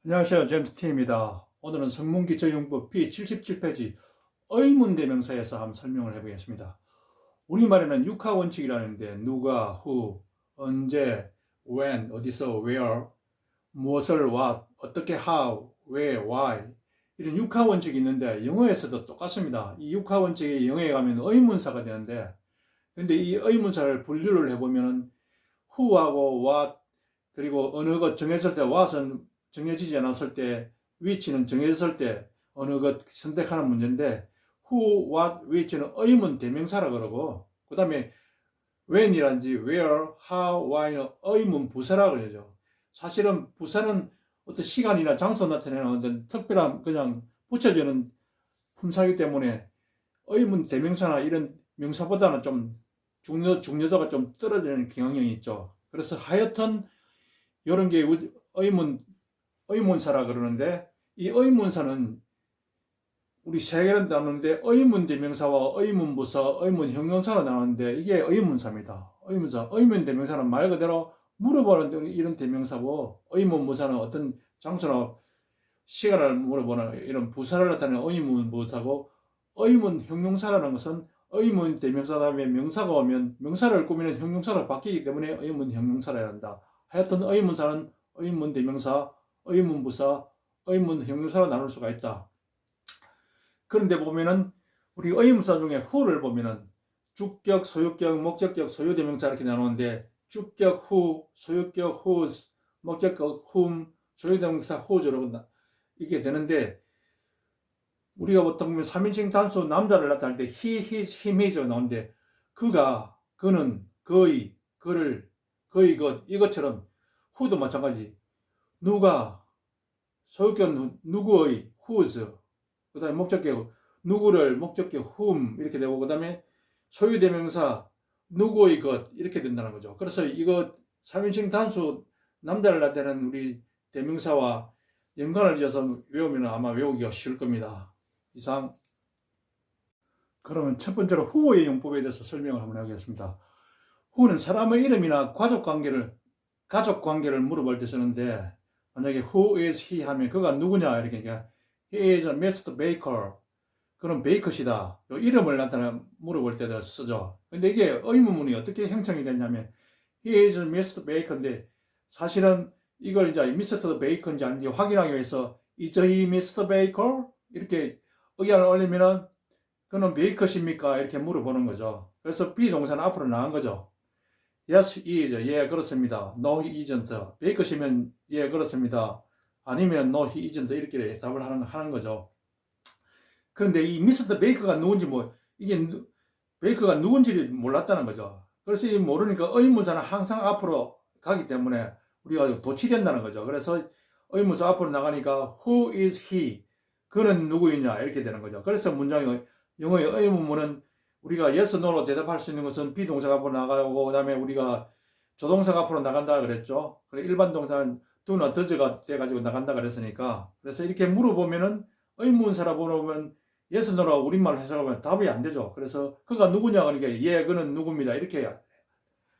안녕하세요. 제임스 틴입니다. 오늘은 성문기초용법 P77페이지 의문대명사에서 한번 설명을 해보겠습니다. 우리말에는 육하원칙이라는데 누가, who, 언제, when, 어디서, where, 무엇을, what, 어떻게, how, 왜, why 이런 육하원칙이 있는데 영어에서도 똑같습니다. 이 육하원칙이 영어에 가면 의문사가 되는데 근데 이 의문사를 분류를 해보면 who하고 what 그리고 어느 것 정해질 때 what은 정해지지 않았을 때 which는 정해졌을 때 어느 것 선택하는 문제인데 who, what, which는 의문 대명사라 그러고 그 다음에 when이란지 where, how, why는 의문 부사라 그러죠. 사실은 부사는 어떤 시간이나 장소 나타내는 어떤 특별한 그냥 붙여지는 품사이기 때문에 의문 대명사나 이런 명사보다는 좀 중요도가 좀 떨어지는 경향이 있죠. 그래서 하여튼 이런 게 의문사라 그러는데 이 의문사는 우리 세 개를 나누는데 의문 대명사와 의문부사, 의문 형용사가 나오는데 이게 의문사입니다. 의문 대명사는 말 그대로 물어보는 이런 대명사고 의문부사는 어떤 장소나 시간을 물어보는 이런 부사를 나타내는 의문부사고 의문 형용사라는 것은 의문 대명사 다음에 명사가 오면 명사를 꾸미는 형용사로 바뀌기 때문에 의문 형용사라 한다. 하여튼 의문사는 의문 대명사, 의문부사, 의문 형용사로 나눌 수가 있다. 그런데 보면은 우리 의문사 중에 who를 보면은 주격, 소유격, 목적격, 소유대명사 이렇게 나누는데 주격 who, 소유격 whose, 목적격 whom, 소유대명사 whose로 이게 되는데 우리가 보통 보면 3인칭 단수 남자를 나타낼 때 he, his, him, his 나오는데 그가, 그는, 그의, 그를, 그의 것 이것처럼 who도 마찬가지 누가, 소유격 누구의, whose 그 다음에 목적격 누구를 목적격 whom 이렇게 되고 그 다음에 소유대명사 누구의 것 이렇게 된다는 거죠. 그래서 이거 3인칭 단수 남자를 나타내는 우리 대명사와 연관을 지어서 외우면 아마 외우기가 쉬울 겁니다. 이상. 그러면 첫 번째로 who의 용법에 대해서 설명을 한번 해보겠습니다. who는 사람의 이름이나 가족 관계를 물어볼 때 쓰는데 만약에 who is he 하면 그가 누구냐 이렇게 he is a Mr. Baker 그럼 베이커시다 이름을 물어볼 때도 쓰죠. 근데 이게 의문문이 어떻게 형성이 됐냐면 he is a Mr. Baker인데 사실은 이걸 이제 Mr. Baker인지 아닌지 확인하기 위해서 is he Mr. Baker 이렇게 의견을 올리면은 그는 베이커십니까 이렇게 물어보는 거죠. 그래서 비동사는 앞으로 나간 거죠. Yes, he is. 예, 그렇습니다. No, he isn't. 베이커시면 예, 그렇습니다. 아니면 no, he isn't. 이렇게 대답을 하는 거죠. 그런데 이 미스터 베이커가 누군지 이게 베이커가 누군지를 몰랐다는 거죠. 그래서 이 모르니까 의문사는 항상 앞으로 가기 때문에 우리가 도치된다는 거죠. 그래서 의문사 앞으로 나가니까 who is he? 그는 누구이냐? 이렇게 되는 거죠. 그래서 문장이 영어의 의문문은 우리가 yes, no로 대답할 수 있는 것은 비동사가 앞으로 나가고 그다음에 우리가 조동사가 앞으로 나간다 그랬죠. 일반 동사는 do나 does가 돼가지고 나간다 그랬으니까 그래서 이렇게 물어보면은 의문사라 물어보면 yes, no로 우리말로 해석하면 답이 안 되죠. 그래서 그가 누구냐 그러니까 예, 그는 누구입니다. 이렇게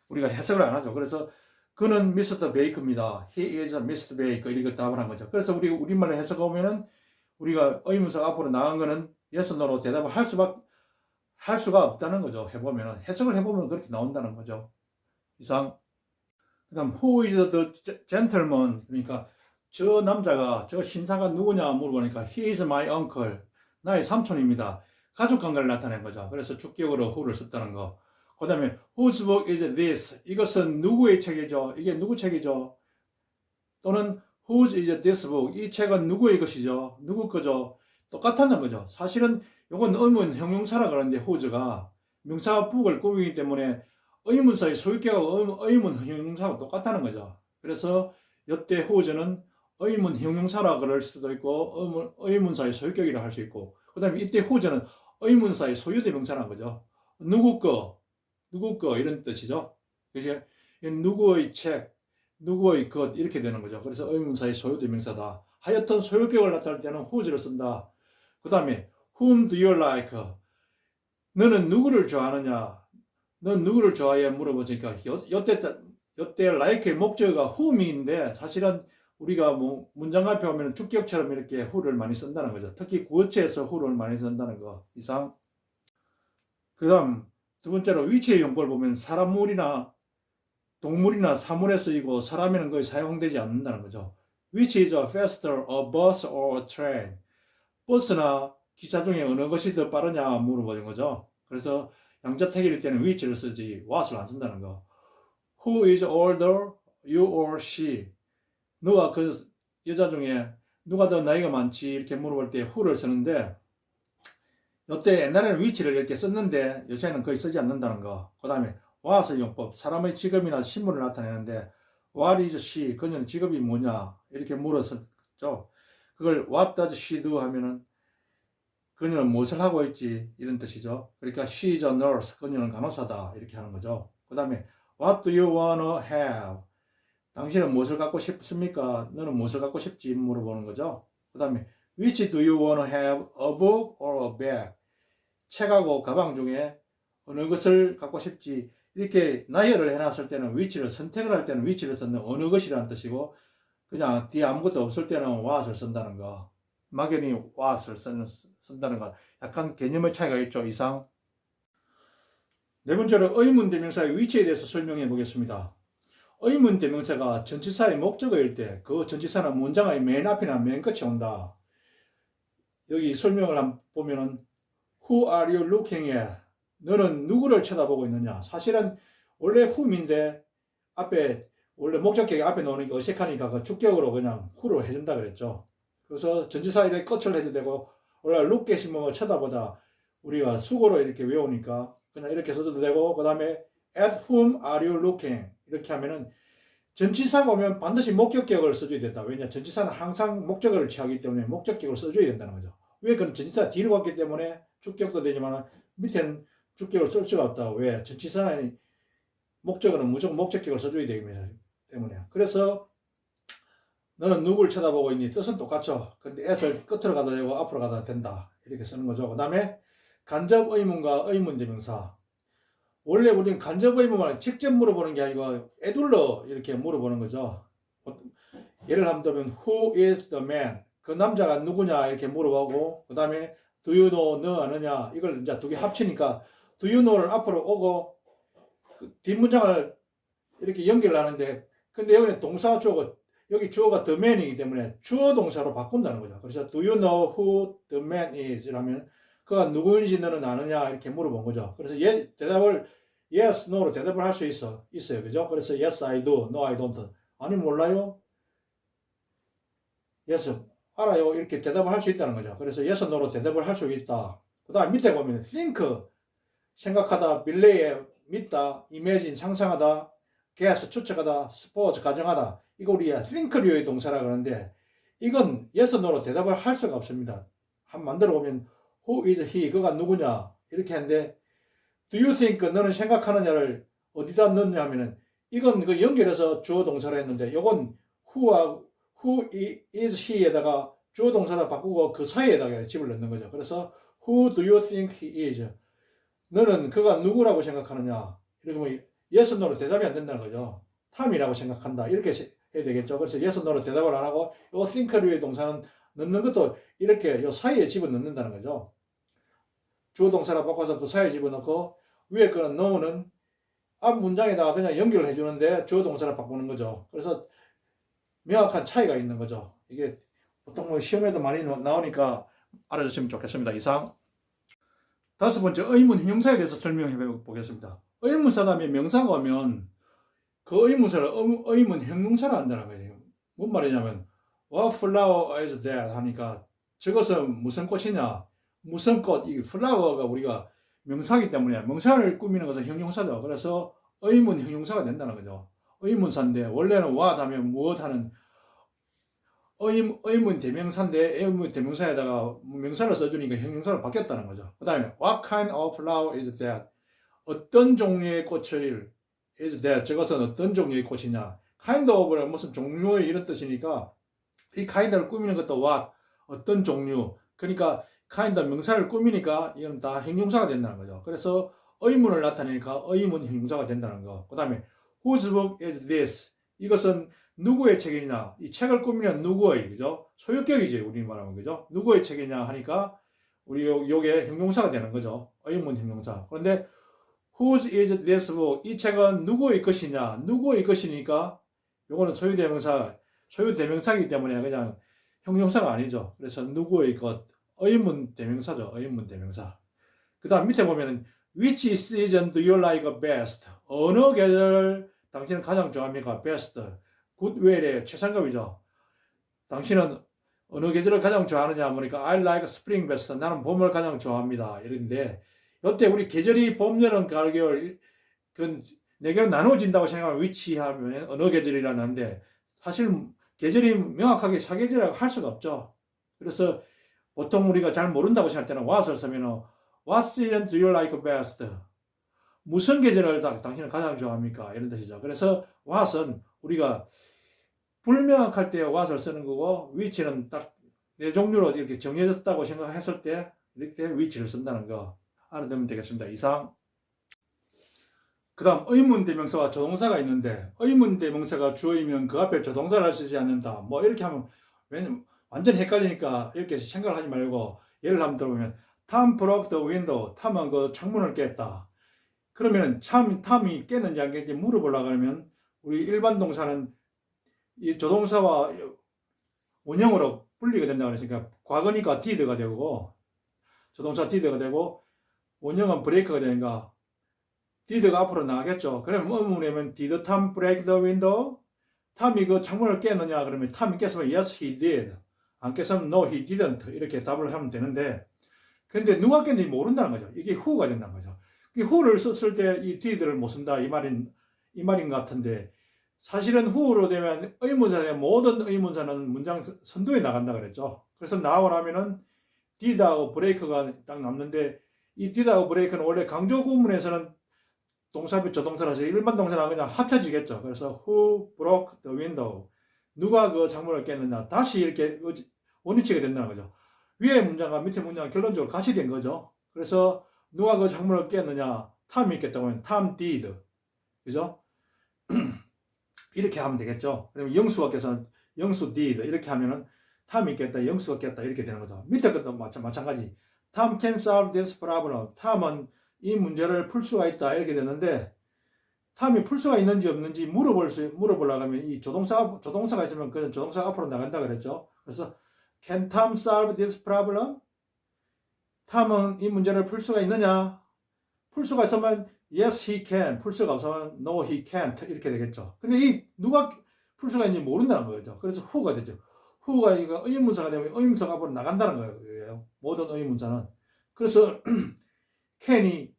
우리가 해석을 안 하죠. 그래서 그는 미스터 베이커입니다. He is a Mr. Baker 이렇게 답을 한 거죠. 그래서 우리말로 해석하면은 우리가 의문사가 앞으로 나간 거는 yes, no로 대답을 할 수가 없다는 거죠. 해석을 해보면 그렇게 나온다는 거죠. 이상. 그 다음 who is the gentleman 그러니까 저 남자가 저 신사가 누구냐 물어보니까 he is my uncle 나의 삼촌입니다. 가족관계를 나타낸 거죠. 그래서 주격으로 who를 썼다는 거. 그 다음에 whose book is this 이것은 누구의 책이죠. 이게 누구 책이죠. 또는 whose is this book 이 책은 누구의 것이죠. 누구 거죠. 똑같다는 거죠. 사실은 이건 의문 형용사라 그러는데 whose가 명사와 book을 꾸미기 때문에 의문사의 소유격하고 의문 형용사가 똑같다는 거죠. 그래서 이때 whose는 의문 형용사라 그럴 수도 있고 의문사의 소유격이라 할 수 있고 그 다음에 이때 whose는 의문사의 소유대명사라는 거죠. 누구 거 이런 뜻이죠. 이게 누구의 책, 누구의 것 이렇게 되는 거죠. 그래서 의문사의 소유대명사다. 하여튼 소유격을 나타낼 때는 whose를 쓴다. 그 다음에 whom do you like? 너는 누구를 좋아하느냐? 넌 누구를 좋아해? 물어보니까 이때 like의 목적어가 whom인데 사실은 우리가 뭐 문장 앞에 오면 주격처럼 이렇게 who를 많이 쓴다는 거죠. 특히 구어체에서 who를 많이 쓴다는 거 이상. 그 다음 두 번째로 위치의 용법을 보면 사람물이나 동물이나 사물에 쓰이고 사람에는 거의 사용되지 않는다는 거죠. Which is faster, a bus or a train? 버스나 기차 중에 어느 것이 더 빠르냐 물어보는 거죠. 그래서 양자택일 때는 which를 쓰지 what을 안 쓴다는 거. Who is older, you or she? 너와 그 여자 중에 누가 더 나이가 많지 이렇게 물어볼 때 who를 쓰는데 이때 옛날에는 which를 이렇게 썼는데 요새는 거의 쓰지 않는다는 거. 그 다음에 what의 용법, 사람의 직업이나 신분을 나타내는데 what is she? 그녀는 직업이 뭐냐 이렇게 물었었죠. 그걸 what does she do 하면은 그녀는 무엇을 하고 있지 이런 뜻이죠. 그러니까 she is a nurse, 그녀는 간호사다 이렇게 하는 거죠. 그 다음에 what do you wanna have? 당신은 무엇을 갖고 싶습니까? 너는 무엇을 갖고 싶지 물어보는 거죠. 그 다음에 which do you wanna have, a book or a bag? 책하고 가방 중에 어느 것을 갖고 싶지 이렇게 나열을 해놨을 때는 which를 선택을 할 때는 which를 썼는 어느 것이라는 뜻이고 그냥 뒤에 아무것도 없을 때는 what을 쓴다는 거. 막연히 what을 쓴다는 거. 약간 개념의 차이가 있죠. 이상. 네 번째로 의문 대명사의 위치에 대해서 설명해 보겠습니다. 의문 대명사가 전치사의 목적어일 때 그 전치사는 문장의 맨 앞이나 맨 끝에 온다. 여기 설명을 한번 보면은 Who are you looking at? 너는 누구를 쳐다보고 있느냐? 사실은 원래 whom인데 앞에 원래 목적격이 앞에 놓으니까 어색하니까 그 주격으로 그냥 who로 해준다 그랬죠. 그래서 전치사의 끝을 해도 되고 원래 look at이 뭐 쳐다보다 우리가 수고로 이렇게 외우니까 그냥 이렇게 써도 되고 그 다음에 at whom are you looking? 이렇게 하면은 전치사가 오면 반드시 목적격을 써줘야 된다. 왜냐? 전치사는 항상 목적어를 취하기 때문에 목적격을 써줘야 된다는 거죠. 왜? 그건 전치사 뒤로 갔기 때문에 주격도 되지만 밑에는 주격을 쓸 수가 없다. 왜? 전치사의 목적어는 무조건 목적격을 써줘야 되기 때문에. 그래서 너는 누구를 쳐다보고 있니? 뜻은 똑같죠. 근데 at을 끝으로 가다 되고 앞으로 가다 된다. 이렇게 쓰는 거죠. 그 다음에 간접 의문과 의문 대명사. 원래 우리는 간접 의문은 직접 물어보는 게 아니고 애둘러 이렇게 물어보는 거죠. 예를 들면 Who is the man? 그 남자가 누구냐 이렇게 물어보고 그 다음에 Do you know? 너 아느냐? 이걸 이제 두 개 합치니까 Do you know를 앞으로 오고 그 뒷문장을 이렇게 연결하는데 근데 여기는 동사 주어가 여기 주어가 the man이기 때문에 주어 동사로 바꾼다는 거죠. 그래서 Do you know who the man is? 이라면 그가 누구인지 너는 아느냐 이렇게 물어본 거죠. 그래서 대답을 yes, no로 대답을 할 수 있어요. 그죠? 그래서 yes, I do, no, I don't. 아니 몰라요? yes, 알아요. 이렇게 대답을 할 수 있다는 거죠. 그래서 yes, no로 대답을 할 수 있다. 그 다음 밑에 보면 think, 생각하다, believe, 믿다, imagine, 상상하다, guess, 추측하다, suppose, 가정하다. 이거 우리가 think류의 동사라 그러는데 이건 yes, no로 대답을 할 수가 없습니다. 한번 만들어 보면 Who is he? 그가 누구냐? 이렇게 하는데 Do you think? 너는 생각하느냐를 어디다 넣느냐 하면은 이건 그 연결해서 주어 동사로 했는데 이건 who is he에다가 주어 동사를 바꾸고 그 사이에다가 집을 넣는 거죠. 그래서 Who do you think he is? 너는 그가 누구라고 생각하느냐? 이렇게 뭐 yes, no로 대답이 안 된다는 거죠. 탐이라고 생각한다. 이렇게 해야 되겠죠. 그래서 yes, no로 대답을 안 하고 이 think류의 동사는 넣는 것도 이렇게 이 사이에 집어넣는다는 거죠. 주어 동사를 바꿔서 그 사이에 집어넣고 위에 거는 no는 앞 문장에다가 그냥 연결을 해주는데 주어 동사를 바꾸는 거죠. 그래서 명확한 차이가 있는 거죠. 이게 보통 뭐 시험에도 많이 나오니까 알아주시면 좋겠습니다. 이상. 다섯 번째 의문 형용사에 대해서 설명해 보겠습니다. 의문사 다음에 명사가 오면 그 의문사를 의문 형용사로 한다는 거예요. 뭔 말이냐면 What flower is that? 하니까 저것은 무슨 꽃이냐? 무슨 꽃? 이 flower가 우리가 명사이기 때문에 명사를 꾸미는 것은 형용사죠. 그래서 의문 형용사가 된다는 거죠. 의문사인데 원래는 what 하면 무엇 하는 의문 대명사인데 의문 대명사에다가 명사를 써주니까 형용사로 바뀌었다는 거죠. 그 다음에 what kind of flower is that? 어떤 종류의 꽃을 is that? 저것은 어떤 종류의 꽃이냐? kind of는 무슨 종류의 이런 뜻이니까 이 kind를 꾸미는 것도 what, 어떤 종류. 그러니까 kind 명사를 꾸미니까 이건 다 형용사가 된다는 거죠. 그래서 의문을 나타내니까 의문 형용사가 된다는 거. 그 다음에 whose book is this? 이것은 누구의 책이냐? 이 책을 꾸미는 누구의, 그죠? 소유격이지, 우리 말하면, 그죠? 누구의 책이냐 하니까, 우리 요게 형용사가 되는 거죠. 의문 형용사. 그런데, whose is this book? 이 책은 누구의 것이냐? 누구의 것이니까, 요거는 소유대명사이기 때문에 그냥 형용사가 아니죠. 그래서 누구의 것, 의문 대명사죠. 의문 대명사. 그 다음 밑에 보면은, which season do you like best? 어느 계절을 당신은 가장 좋아합니까? best. 굿웰의 최상급이죠. 당신은 어느 계절을 가장 좋아하느냐 보니까 I like spring best. 나는 봄을 가장 좋아합니다. 이런데 이때 우리 계절이 봄, 여름, 가을, 겨울 그 네 개로 나누어진다고 생각하면 which 하면 어느 계절이라는데 사실 계절이 명확하게 사계절이라고 할 수가 없죠. 그래서 보통 우리가 잘 모른다고 생각할 때는 what을 쓰면 what season do you like best? 무슨 계절을 당신은 가장 좋아합니까? 이런 뜻이죠. 그래서 what은 우리가 불명확할 때 what을 쓰는 거고 which는 딱 네 종류로 이렇게 정해졌다고 생각했을 때 이렇게 which를 쓴다는 거 알아두면 되겠습니다. 이상. 그 다음 의문대명사와 조동사가 있는데 의문대명사가 주어이면 그 앞에 조동사를 쓰지 않는다. 뭐 이렇게 하면 완전 헷갈리니까 이렇게 생각을 하지 말고 예를 한번 들어보면 Tom broke the window. 탐은 그 창문을 깼다. 그러면 탐이 깼는지 안 깼는지 물어보려고 하면 우리 일반 동사는 이 조동사와 원형으로 분리가 된다고 그랬으니까 과거니까 did가 되고 조동사 did가 되고 원형은 break가 되니까 did가 앞으로 나가겠죠. 그러면 의문이면 did Tom break the window? 탐이 그 창문을 깼느냐 그러면 탐이 깼으면 yes he did. 안 깼으면 no he didn't. 이렇게 답을 하면 되는데 근데 누가 깼는지 모른다는 거죠. 이게 who가 된다는 거죠. who를 썼을 때 이 did를 못 쓴다 이 말인 것 같은데 사실은 who로 되면 의문사의 모든 의문사는 문장 선두에 나간다 그랬죠. 그래서 나오라면은 did하고 break가 딱 남는데 이 did하고 break는 원래 강조 구문에서는 동사비 조동사라서 일반 동사는 그냥 합쳐지겠죠. 그래서 who broke the window? 누가 그 창문을 깼느냐? 다시 이렇게 원위치가 된다는 거죠. 위에 문장과 밑에 문장은 결론적으로 같이 된 거죠. 그래서 누가 그 창문을 깼느냐? 탐이 깼다고 하면 Tom did. 그죠? 이렇게 하면 되겠죠. 그러면 영수가 깼으면 영수 did. 이렇게 하면은 탐이 깼다, 영수가 깼다 이렇게 되는 거죠. 밑에 것도 마찬가지. Tom can solve this problem. 탐은 이 문제를 풀 수가 있다 이렇게 되는데 탐이 풀 수가 있는지 없는지 물어보려고 하면 이 조동사가 있으면 그 조동사가 앞으로 나간다 그랬죠. 그래서 Can Tom solve this problem? 탐은 이 문제를 풀 수가 있느냐? 풀 수가 있으면 Yes, he can. 풀 수가 없으면 No, he can't. 이렇게 되겠죠. 근데 이 누가 풀 수가 있는지 모른다는 거죠. 그래서 who가 되죠. who가 이거 의문사가 되면 의문사가 앞으로 나간다는 거예요. 모든 의문사는. 그래서 can이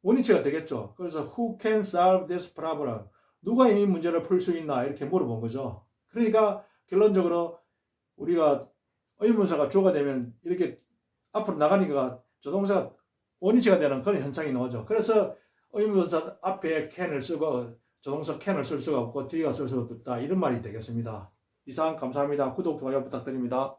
원위치가 되겠죠. 그래서 who can solve this problem? 누가 이 문제를 풀 수 있나? 이렇게 물어본 거죠. 그러니까 결론적으로 우리가 의문사가 주어가 되면 이렇게 앞으로 나가니까 조동사가 원위치가 되는 그런 현상이 나오죠. 그래서 의문사 앞에 can을 쓰고 조동사 can을 쓸 수가 없고 d가 쓸 수가 없다. 이런 말이 되겠습니다. 이상 감사합니다. 구독, 좋아요 부탁드립니다.